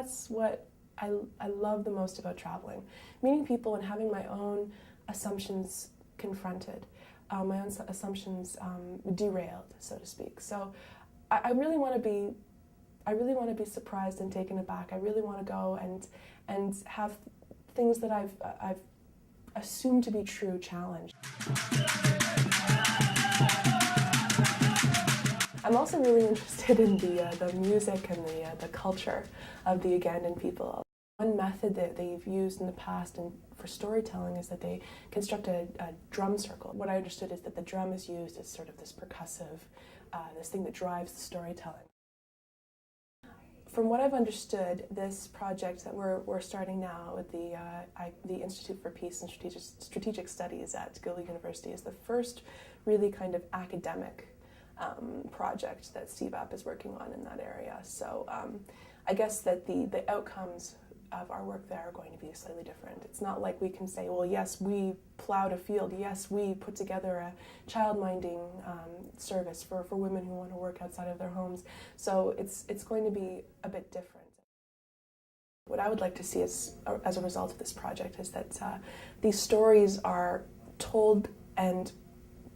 That's what I love the most about traveling, meeting people and having my own assumptions confronted, my own assumptions derailed, so to speak. So I really want to be surprised and taken aback. I really want to go and have things that I've assumed to be true challenged. I'm also really interested in the music and the culture of the Ugandan people. One method that they've used in the past for storytelling is that they construct a drum circle. What I understood is that the drum is used as sort of this percussive, this thing that drives the storytelling. From what I've understood, this project that we're starting now with the Institute for Peace and Strategic Studies at Gulu University is the first really kind of academic project that CBAP is working on in that area. So I guess that the outcomes of our work there are going to be slightly different. It's not like we can say, well, yes, we plowed a field, yes, we put together a child-minding service for women who want to work outside of their homes. So it's going to be a bit different. What I would like to see as a result of this project is that these stories are told and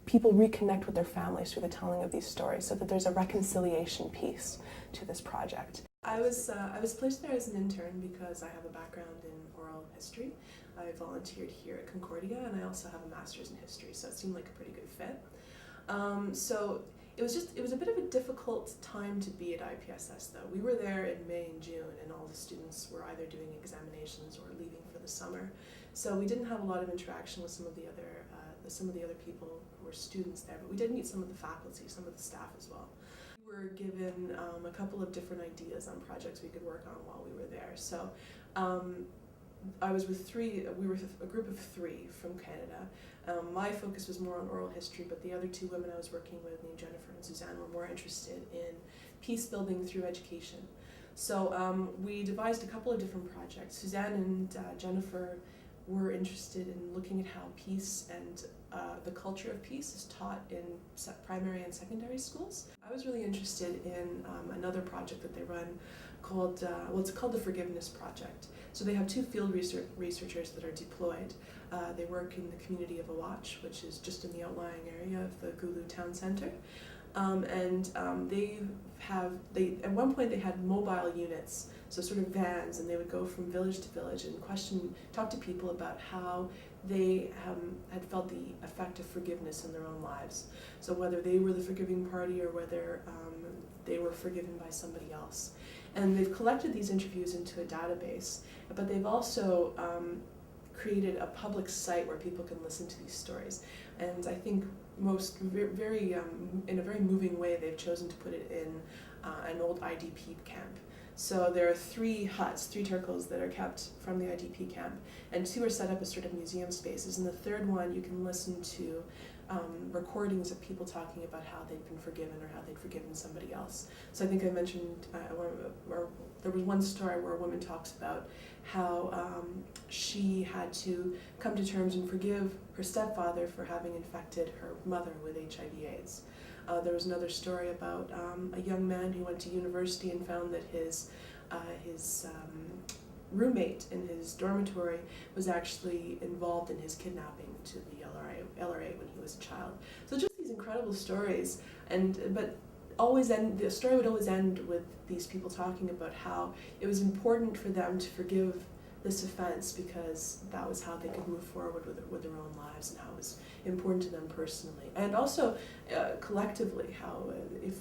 people reconnect with their families through the telling of these stories, so that there's a reconciliation piece to this project. I was placed there as an intern because I have a background in oral history. I volunteered here at Concordia, and I also have a master's in history, so it seemed like a pretty good fit. So it was a bit of a difficult time to be at IPSS though. We were there in May and June, and all the students were either doing examinations or leaving for the summer. So we didn't have a lot of interaction with some of the other people who were students there, but we did meet some of the faculty, some of the staff as well. We were given a couple of different ideas on projects we could work on while we were there. So I was with we were a group of 3 from Canada. My focus was more on oral history, but the other 2 women I was working with, named Jennifer and Suzanne, were more interested in peace building through education. So we devised a couple of different projects. Suzanne and Jennifer were interested in looking at how peace and the culture of peace is taught in primary and secondary schools. I was really interested in another project that they run called, it's called the Forgiveness Project. So they have 2 field researchers that are deployed. They work in the community of Awatch, which is just in the outlying area of the Gulu town center. At one point they had mobile units, so sort of vans, and they would go from village to village and talk to people about how they had felt the effect of forgiveness in their own lives. So whether they were the forgiving party or whether they were forgiven by somebody else. And they've collected these interviews into a database, but they've also created a public site where people can listen to these stories. And I think in a very moving way, they've chosen to put it in an old IDP camp. So there are 3 huts, 3 turkles that are kept from the IDP camp, and 2 are set up as sort of museum spaces. And the 3rd one, you can listen to recordings of people talking about how they'd been forgiven or how they'd forgiven somebody else. So I think I mentioned, there was one story where a woman talks about how she had to come to terms and forgive her stepfather for having infected her mother with HIV/AIDS. There was another story about a young man who went to university and found that his roommate in his dormitory was actually involved in his kidnapping to the LRA when he was a child. So just these incredible stories, but the story would always end with these people talking about how it was important for them to forgive this offense because that was how they could move forward with their own lives, and how it was important to them personally. And also collectively, how if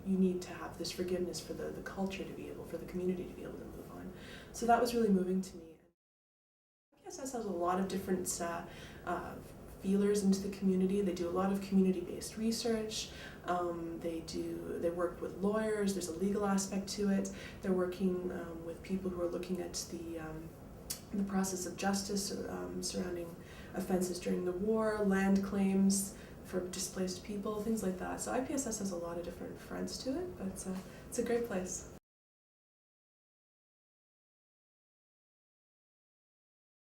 you need to have this forgiveness for the culture to be able, for the community to be able to move on. So that was really moving to me. IPSS has a lot of different feelers into the community. They do a lot of community-based research. They work with lawyers. There's a legal aspect to it. They're working with people who are looking at the process of justice surrounding offenses during the war, land claims for displaced people, things like that. So IPSS has a lot of different fronts to it, but it's a great place.